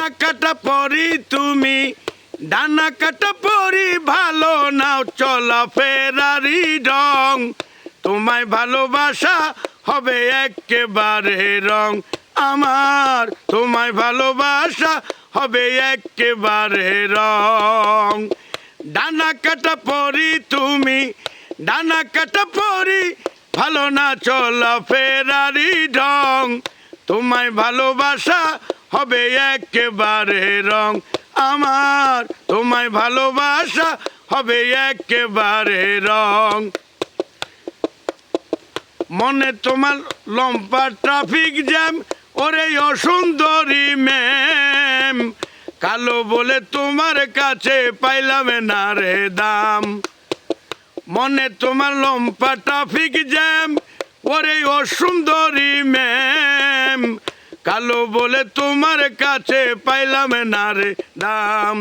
ডানা কাটা পরি তুমি, ডানা কাটা পরি ভালো নাও চলা ফেরারি রং। তোমায় ভালোবাসা হবে একেবারে রং আমার, তোমায় ভালোবাসা হবে একেবারে রং। ডানা কাটা পরি তুমি, ডানা কাটা পরি ভালো না চলা ফেরারি ঢং। তোমায় ভালোবাসা হবে একেবারে রং আমার, তোমায় ভালোবাসা হবে একেবারে রং। মনে তোমার লম্বা ট্রাফিক জ্যাম, ওরে অসুন্দরী ম্যাম, কালো বলে তোমার কাছে পাইলাম না রে দাম। মনে তোমার লম্বা ট্রাফিক জ্যাম, ওরে অসুন্দরী ম্যাম, কালো বলে তোমার কাছে পাইলাম না রে দাম।